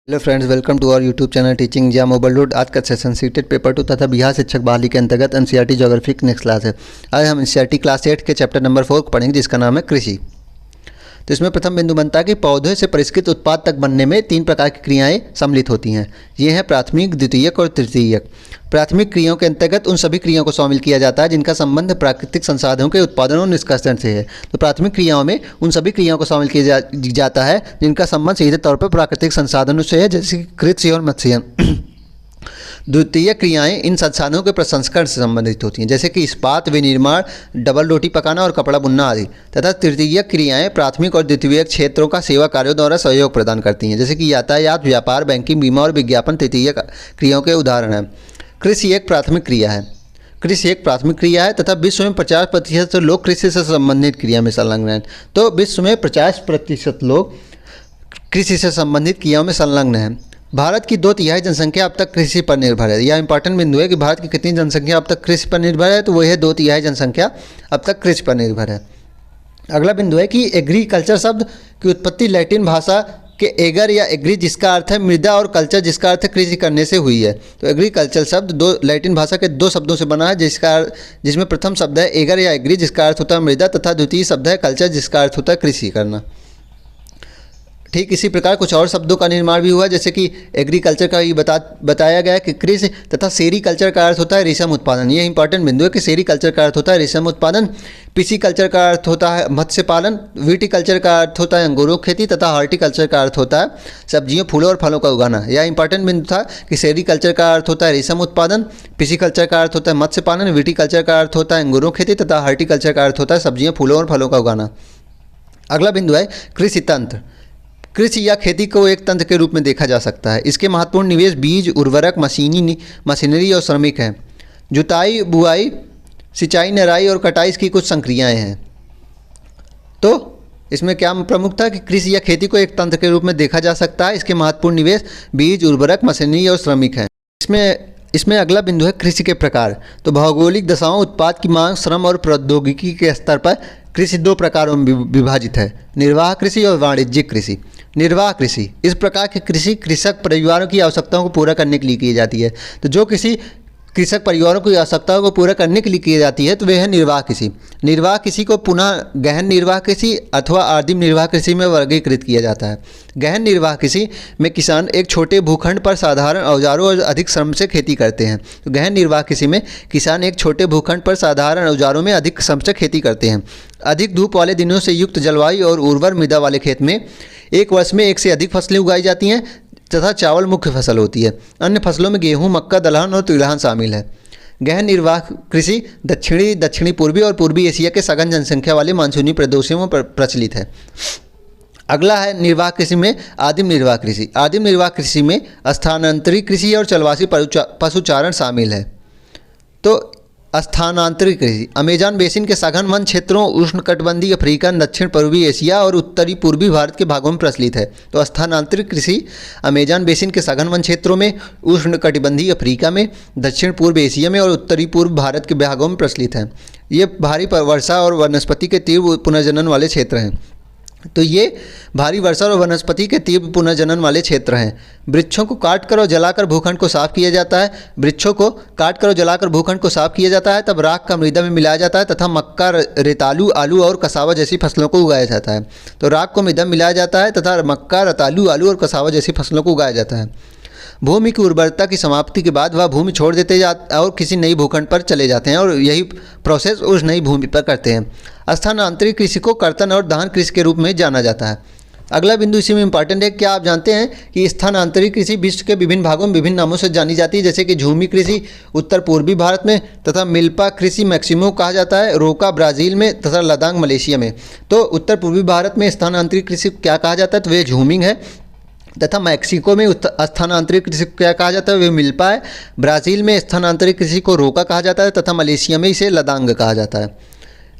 Hello friends, welcome to our YouTube channel teaching India mobile road. आज का session seated paper 2 तथा बिहार शिक्षक बहाली के अंतर्गत एनसीईआरटी ज्योग्राफी की नेक्स्ट क्लास है। आज हम एनसीईआरटी क्लास 8 के चैप्टर नंबर 4 को पढ़ेंगे, जिसका नाम है कृषि। तो इसमें प्रथम बिंदु बनता है कि पौधे से परिष्कृत उत्पाद तक बनने में 3 प्रकार की क्रियाएं सम्मिलित होती हैं। ये हैं प्राथमिक, द्वितीयक और तृतीयक। प्राथमिक क्रियाओं के अंतर्गत उन सभी क्रियाओं को शामिल किया जाता है जिनका संबंध प्राकृतिक संसाधनों के उत्पादन और निष्कर्षण से है। तो प्राथमिक क्रियाओं में उन सभी क्रियाओं को शामिल किया जाता है जिनका संबंध सीधे तौर पर प्राकृतिक संसाधनों से है, जैसे कृषि और मत्स्यन। द्वितीय क्रियाएं इन संसाधनों के प्रसंस्करण से संबंधित होती हैं, जैसे कि इस्पात, विनिर्माण, डबल रोटी पकाना और कपड़ा बुनना आदि। तथा तृतीय क्रियाएं प्राथमिक और द्वितीयक क्षेत्रों का सेवा कार्यों द्वारा सहयोग प्रदान करती हैं, जैसे कि यातायात, व्यापार, बैंकिंग, बीमा और विज्ञापन तृतीय क्रियाओं के उदाहरण हैं। कृषि एक प्राथमिक क्रिया है। कृषि एक प्राथमिक क्रिया है तथा विश्व में 50% लोग कृषि से संबंधित क्रिया में संलग्न हैं। तो विश्व में 50% लोग कृषि से संबंधित क्रियाओं में संलग्न हैं। भारत की 2/3 जनसंख्या अब तक कृषि पर निर्भर है। यह इंपॉर्टेंट बिंदु है कि भारत की कितनी जनसंख्या अब तक कृषि पर निर्भर है, तो वह है 2/3 जनसंख्या अब तक कृषि पर निर्भर है। अगला बिंदु है कि एग्रीकल्चर शब्द की उत्पत्ति लैटिन भाषा के एगर या एग्री, जिसका अर्थ है मृदा, और कल्चर, जिसका अर्थ है कृषि करने से हुई है। तो एग्रीकल्चर शब्द लैटिन भाषा के 2 शब्दों से बना है, जिसमें प्रथम शब्द है एगर या एग्री, जिसका अर्थ होता है मृदा, तथा द्वितीय शब्द है कल्चर, जिसका अर्थ होता है कृषि करना। ठीक इसी प्रकार कुछ और शब्दों का निर्माण भी हुआ, जैसे कि एग्रीकल्चर का ये बताया गया कि कृषि, तथा सेरीकल्चर का अर्थ होता है रेशम उत्पादन। ये इंपॉर्टेंट बिंदु है कि सेरीकल्चर का अर्थ होता है रेशम उत्पादन, पिसीकल्चर का अर्थ होता है मत्स्य पालन, विटीकल्चर का अर्थ होता है अंगूरों की खेती, तथा हॉर्टिकल्चर का अर्थ होता है सब्जियों, फूलों और फलों का उगाना। यह इंपॉर्टेंट बिंदु था कि सेरीकल्चर का अर्थ होता है रेशम उत्पादन, पिसीकल्चर का अर्थ होता है मत्स्य पालन, विटीकल्चर का अर्थ होता है अंगूरों की खेती, तथा हॉर्टिकल्चर का अर्थ होता है सब्जियों, फूलों और फलों का उगाना। अगला बिंदु है कृषि तंत्र। कृषि या खेती को एक तंत्र के रूप में देखा जा सकता है। इसके महत्वपूर्ण निवेश बीज, उर्वरक, मशीनरी और श्रमिक हैं। जुताई, बुआई, सिंचाई, निराई और कटाई इसकी कुछ संक्रियाएं हैं। तो इसमें क्या प्रमुख था कि कृषि या खेती को एक तंत्र के रूप में देखा जा सकता है। इसके महत्वपूर्ण निवेश बीज, उर्वरक, मशीनरी और श्रमिक हैं। इसमें अगला बिंदु है कृषि के प्रकार। तो भौगोलिक दशाओं, उत्पाद की मांग, श्रम और प्रौद्योगिकी के स्तर पर कृषि 2 प्रकारों में विभाजित है, निर्वाह कृषि और वाणिज्यिक कृषि। निर्वाह कृषि, इस प्रकार की कृषि कृषक परिवारों की आवश्यकताओं को पूरा करने के लिए की जाती है। तो जो किसी कृषक परिवारों की आवश्यकताओं को पूरा करने के लिए की जाती है, तो वह है निर्वाह कृषि। निर्वाह कृषि को पुनः गहन निर्वाह कृषि अथवा आदिम निर्वाह कृषि में वर्गीकृत किया जाता है। गहन निर्वाह कृषि में किसान एक छोटे भूखंड पर साधारण औजारों और अधिक श्रम से खेती करते हैं। तो गहन निर्वाह कृषि में किसान एक छोटे भूखंड पर साधारण औजारों में अधिक श्रम से खेती करते हैं। अधिक धूप वाले दिनों से युक्त जलवायु और उर्वर मृदा वाले खेत में एक वर्ष में 1 से अधिक फसलें उगाई जाती हैं तथा चावल मुख्य फसल होती है। अन्य फसलों में गेहूं, मक्का, दलहन और तिलहन शामिल है। गहन निर्वाह कृषि दक्षिणी पूर्वी और पूर्वी एशिया के सघन जनसंख्या वाले मानसूनी प्रदेशों में प्रचलित है। अगला है निर्वाह कृषि में आदिम निर्वाह कृषि। आदिम निर्वाह कृषि में स्थानांतरित कृषि और चलवासी पशुचारण शामिल है। तो स्थानांतरित कृषि अमेज़न बेसिन के सघन वन क्षेत्रों, उष्णकटिबंधीय अफ्रीकन, दक्षिण पूर्वी एशिया और उत्तरी पूर्वी भारत के भागों में प्रचलित है। तो स्थानांतरित कृषि अमेज़न बेसिन के सघन वन क्षेत्रों में, उष्णकटिबंधीय अफ्रीका में, दक्षिण पूर्व एशिया में और उत्तरी पूर्व भारत के भागों में प्रचलित है। ये भारी वर्षा और वनस्पति के तीव्र पुनर्जनन वाले क्षेत्र हैं। तो ये भारी वर्षा और वनस्पति के तीव्र पुनर्जनन वाले क्षेत्र हैं। वृक्षों को काटकर और जलाकर भूखंड को साफ किया जाता है। वृक्षों को काटकर और जलाकर भूखंड को साफ किया जाता है, तब राख का मृदा में मिलाया जाता है तथा मक्का, रेतालू, आलू और कसावा जैसी फसलों को उगाया जाता है। तो राख को मृदा में मिलाया जाता है तथा मक्का, रतालू, आलू और कसावा जैसी फसलों को उगाया जाता है। भूमि की उर्वरता की समाप्ति के बाद वह भूमि छोड़ देते और किसी नई भूखंड पर चले जाते हैं और यही प्रोसेस उस नई भूमि पर करते हैं। स्थानांतरित कृषि को कर्तन और दहन कृषि के रूप में जाना जाता है। अगला बिंदु इसी में इंपॉर्टेंट है। क्या आप जानते हैं कि स्थानांतरित कृषि विश्व के विभिन्न भागों में विभिन्न नामों से जानी जाती है, जैसे कि झूमी कृषि उत्तर पूर्वी भारत में, तथा मिल्पा कृषि मैक्सिमो कहा जाता है, रोका ब्राज़ील में तथा लदांग मलेशिया में। तो उत्तर पूर्वी भारत में स्थानांतरित कृषि क्या कहा जाता है, तो वे झूमिंग है, तथा मैक्सिको में स्थानांतरित कृषि को क्या कहा जाता है, वे मिल्पा है। ब्राज़ील में स्थानांतरित कृषि को रोका कहा जाता है तथा मलेशिया में इसे लदांग कहा जाता है।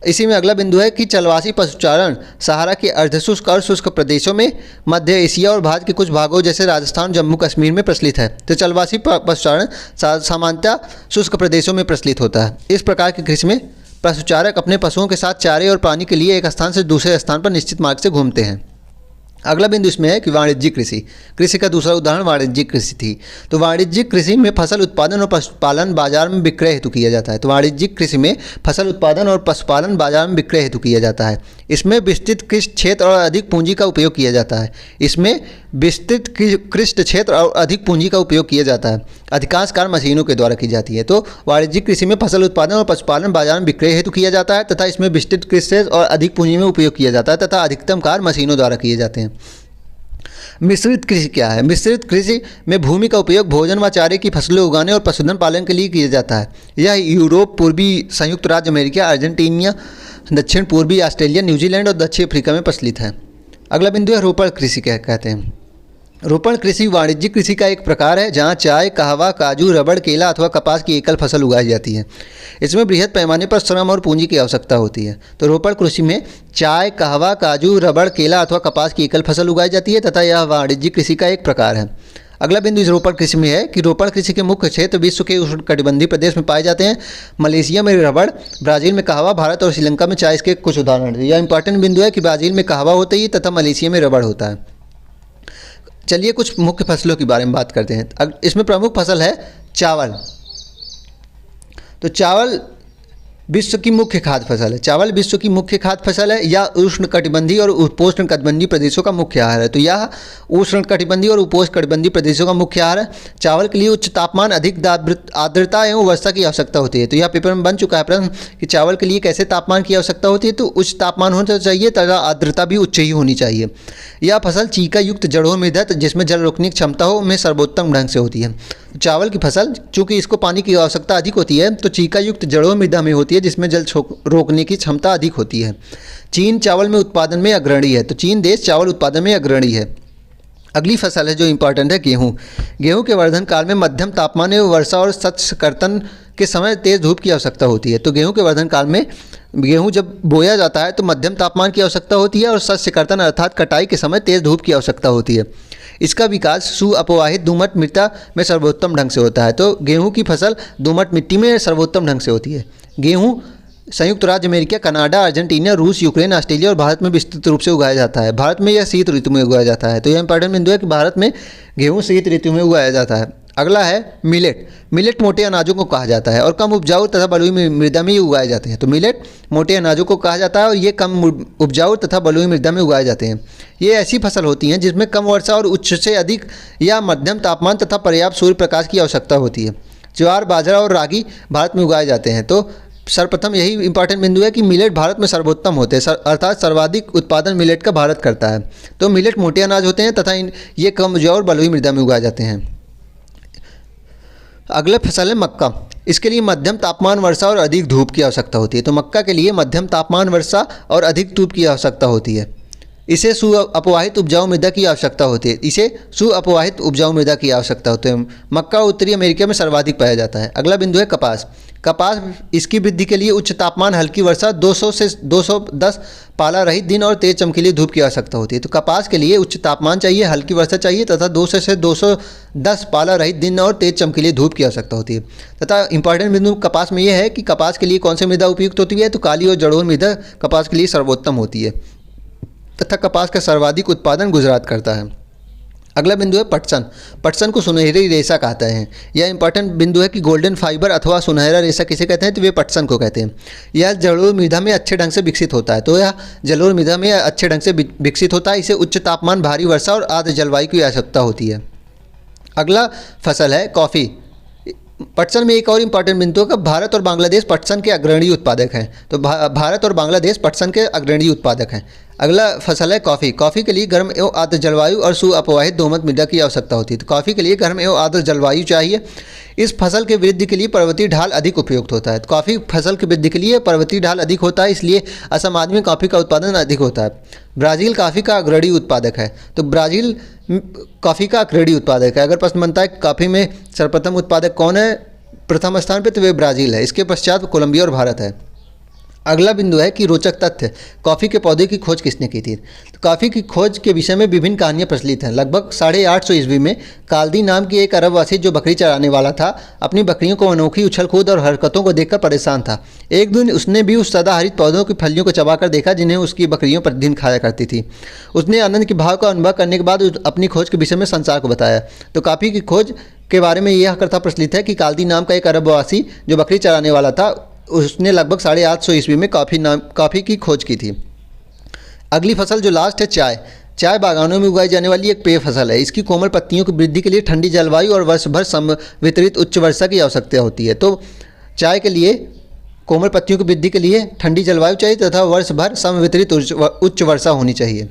इसी में अगला बिंदु है कि चलवासी पशुचारण सहारा के अर्धशुष्क और शुष्क प्रदेशों में, मध्य एशिया और भारत के कुछ भागों जैसे राजस्थान, जम्मू कश्मीर में प्रचलित है। तो चलवासी पशुचारण सामान्यतः शुष्क प्रदेशों में प्रचलित होता है। इस प्रकार की कृषि में पशुचारक अपने पशुओं के साथ चारे और पानी के लिए एक स्थान से दूसरे स्थान पर निश्चित मार्ग से घूमते हैं। अगला बिंदु इसमें है कि वाणिज्यिक कृषि। कृषि का दूसरा उदाहरण वाणिज्यिक कृषि थी। तो वाणिज्यिक कृषि में फसल उत्पादन और पशुपालन बाजार में विक्रय हेतु किया जाता है। तो वाणिज्यिक कृषि में फसल उत्पादन और पशुपालन बाजार में विक्रय हेतु किया जाता है। इसमें विस्तृत कृषि क्षेत्र और अधिक पूंजी का उपयोग किया जाता है। इसमें विस्तृत कृषि क्षेत्र और अधिक पूंजी का उपयोग किया जाता है। अधिकांश कार्य मशीनों के द्वारा की जाती है। तो वाणिज्यिक कृषि में फसल उत्पादन और पशुपालन बाजार में विक्रय हेतु किया जाता है तथा इसमें विस्तृत कृषि क्षेत्र और अधिक पूंजी में उपयोग किया जाता है तथा अधिकतम कार्य मशीनों द्वारा किए जाते हैं। मिश्रित कृषि क्या है? मिश्रित कृषि में भूमि का उपयोग भोजन व चारे की फसलें उगाने और पशुधन पालन के लिए किया जाता है। यह यूरोप, पूर्वी संयुक्त राज्य अमेरिका, अर्जेंटीना, दक्षिण पूर्वी ऑस्ट्रेलिया, न्यूजीलैंड और दक्षिण अफ्रीका में प्रचलित है। अगला बिंदु है रोपण कृषि कहते हैं। रोपण कृषि वाणिज्यिक कृषि का एक प्रकार है जहाँ चाय, कहवा, काजू, रबड़, केला अथवा कपास की एकल फसल उगाई जाती है। इसमें बृहद पैमाने पर श्रम और पूंजी की आवश्यकता होती है। तो रोपण कृषि में चाय, कहवा, काजू, रबड़, केला अथवा कपास की एकल फसल उगाई जाती है तथा यह वाणिज्यिक कृषि का एक प्रकार है। अगला बिंदु इस रोपण कृषि में है कि रोपण कृषि के मुख्य क्षेत्र विश्व के उष्णकटिबंधीय प्रदेश में पाए जाते हैं। मलेशिया में रबड़, ब्राज़ील में कहवा, भारत और श्रीलंका में चाय इसके कुछ उदाहरण हैं। यह इंपॉर्टेंट बिंदु है कि ब्राज़ील में कहवा होता है तथा मलेशिया में रबड़ होता है। चलिए कुछ मुख्य फसलों के बारे में बात करते हैं। इसमें प्रमुख फसल है चावल। तो चावल विश्व की मुख्य खाद्य फसल है। चावल विश्व की मुख्य खाद्य फसल है। यह उष्णकटिबंधीय और उपोष्णकटिबंधीय प्रदेशों का मुख्य आहार है। तो यह उष्णकटिबंधीय और उपोष्णकटिबंधीय प्रदेशों का मुख्य आहार है। चावल के लिए उच्च तापमान, अधिक आर्द्रता एवं वर्षा की आवश्यकता होती है। तो यह पेपर में बन चुका है प्रश्न कि चावल के लिए कैसे तापमान की आवश्यकता होती है। तो उच्च तापमान होना चाहिए तथा आर्द्रता भी उच्च ही होनी चाहिए। यह फसल चीका युक्त जड़ों मृदा जिसमें जल रोकने की क्षमता हो में सर्वोत्तम ढंग से होती है। चावल की फसल चूँकि इसको पानी की आवश्यकता अधिक होती है तो चीका युक्त जड़ों मृदा में होती है जिसमें जल रोकने की क्षमता अधिक होती है। चीन चावल में उत्पादन में अग्रणी है। तो चीन देश चावल उत्पादन में अग्रणी है। अगली फसल है जो इम्पॉर्टेंट है गेहूँ। गेहूँ के वर्धन काल में मध्यम तापमान एवं वर्षा और शस्य कर्तन के समय तेज़ धूप की आवश्यकता होती है। तो गेहूँ के वर्धन काल में गेहूँ जब बोया जाता है तो मध्यम तापमान की आवश्यकता होती है और शस्य कर्तन अर्थात कटाई के समय तेज़ धूप की आवश्यकता होती है। इसका विकास सुअपवाहित दोमट मृदा में सर्वोत्तम ढंग से होता है। तो गेहूँ की फसल दोमट मिट्टी में सर्वोत्तम ढंग से होती है। गेहूँ संयुक्त राज्य अमेरिका, कनाडा, अर्जेंटीना, रूस, यूक्रेन, ऑस्ट्रेलिया और भारत में विस्तृत रूप से उगाया जाता है। भारत में यह शीत ऋतु में उगाया जाता है। तो यह इंपॉर्टेंट बिंदु है कि भारत में गेहूँ शीत ऋतु में उगाया जाता है। अगला है मिलेट। मिलेट मोटे अनाजों को कहा जाता है और कम उपजाऊ तथा बलुई मृदा में ही उगाए जाते हैं। तो मिलेट मोटे अनाजों को कहा जाता है और ये कम उपजाऊ तथा बलुई मृदा में उगाए जाते हैं। ये ऐसी फसल होती हैं जिसमें कम वर्षा और उच्च से अधिक या मध्यम तापमान तथा पर्याप्त सूर्य प्रकाश की आवश्यकता होती है। ज्वार, बाजरा और रागी भारत में उगाए जाते हैं। तो सर्वप्रथम यही इंपॉर्टेंट बिंदु है कि मिलेट भारत में सर्वोत्तम होते हैं अर्थात सर्वाधिक उत्पादन मिलेट का भारत करता है। तो मिलेट मोटे अनाज होते हैं तथा ये कम उपजाऊ और बलुई मृदा में उगाए जाते हैं। अगला फसल है मक्का। इसके लिए मध्यम तापमान, वर्षा और अधिक धूप की आवश्यकता होती है। तो मक्का के लिए मध्यम तापमान, वर्षा और अधिक धूप की आवश्यकता होती है। इसे सुअपवाहित उपजाऊ मृदा की आवश्यकता होती है। मक्का उत्तरी अमेरिका में सर्वाधिक पाया जाता है। अगला बिंदु है कपास। कपास इसकी वृद्धि के लिए उच्च तापमान, हल्की वर्षा, 200 से 210 पाला रहित दिन और तेज चमकीली धूप की आवश्यकता होती है। तो कपास के लिए उच्च तापमान चाहिए, हल्की वर्षा चाहिए तथा 200 से 210 पाला रहित दिन और तेज चमकीली धूप की आवश्यकता होती है। तथा इंपॉर्टेंट बिंदु कपास में यह है कि कपास के लिए कौन सी मृदा उपयुक्त होती है। तो काली और जलोढ़ मृदा कपास के लिए सर्वोत्तम होती है तथा कपास का सर्वाधिक उत्पादन गुजरात करता है। अगला बिंदु है पटसन। पटसन को सुनहरी रेशा कहते हैं। यह इंपॉर्टेंट बिंदु है कि गोल्डन फाइबर अथवा सुनहरा रेशा किसे कहते हैं। तो वे पटसन को कहते हैं। यह जलोढ़ मृदा में अच्छे ढंग से विकसित होता है। तो यह जलोढ़ मृदा में अच्छे ढंग से विकसित होता है। इसे उच्च तापमान, भारी वर्षा और आर्द्र जलवायु की आवश्यकता होती है। अगला फसल है कॉफ़ी। पटसन में एक और इम्पॉर्टेंट बिंदु है कि भारत और बांग्लादेश पटसन के अग्रणी उत्पादक हैं। तो भारत और बांग्लादेश पटसन के अग्रणी उत्पादक हैं। अगला फसल है कॉफ़ी। कॉफ़ी के लिए गर्म एवं आर्द्र जलवायु और सुअपवाहित दोमट मृदा की आवश्यकता होती है। तो कॉफ़ी के लिए गर्म एवं आर्द्र जलवायु चाहिए। इस फसल के वृद्धि के लिए पर्वतीय ढाल अधिक उपयुक्त होता है। तो कॉफ़ी फसल की वृद्धि के लिए पर्वतीय ढाल अधिक होता है, इसलिए असम आदि में कॉफ़ी का उत्पादन अधिक होता है। ब्राज़ील कॉफ़ी का अग्रणी उत्पादक है। तो ब्राज़ील कॉफ़ी का अग्रणी उत्पादक है। अगर प्रश्न बनता है कॉफ़ी में सर्वप्रथम उत्पादक कौन है प्रथम स्थान पर, तो वे ब्राज़ील है। इसके पश्चात कोलंबिया और भारत है। अगला बिंदु है कि रोचक तथ्य, कॉफ़ी के पौधे की खोज किसने की थी। तो कॉफ़ी की खोज के विषय में विभिन्न कहानियां प्रचलित हैं। लगभग 850 ईस्वी में काल्दी नाम की एक अरबवासी जो बकरी चराने वाला था, अपनी बकरियों को अनोखी उछल कूद और हरकतों को देखकर परेशान था। एक दिन उसने भी उस सदाहरित पौधों की फलियों को चबाकर देखा जिन्हें उसकी बकरियों प्रतिदिन खाया करती थी। उसने आनंद के भाव का अनुभव करने के बाद अपनी खोज के विषय में संसार को बताया। तो कॉफ़ी की खोज के बारे में यह कथा प्रचलित है कि काल्दी नाम का एक अरबवासी जो बकरी चराने वाला था, उसने लगभग 850 ईस्वी में कॉफ़ी की खोज की थी। अगली फसल जो लास्ट है, चाय बागानों में उगाई जाने वाली एक पेय फसल है। इसकी कोमल पत्तियों की वृद्धि के लिए ठंडी जलवायु और वर्ष भर समवितरित उच्च वर्षा की आवश्यकता होती है। तो चाय के लिए कोमल पत्तियों की वृद्धि के लिए ठंडी जलवायु चाहिए तथा वर्ष भर समवितरित उच्च वर्षा होनी चाहिए।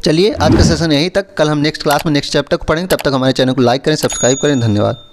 चलिए आज का सेशन यहीं तक। कल हम नेक्स्ट क्लास में नेक्स्ट चैप्टर को पढ़ेंगे। तब तक हमारे चैनल को लाइक करें, सब्सक्राइब करें। धन्यवाद।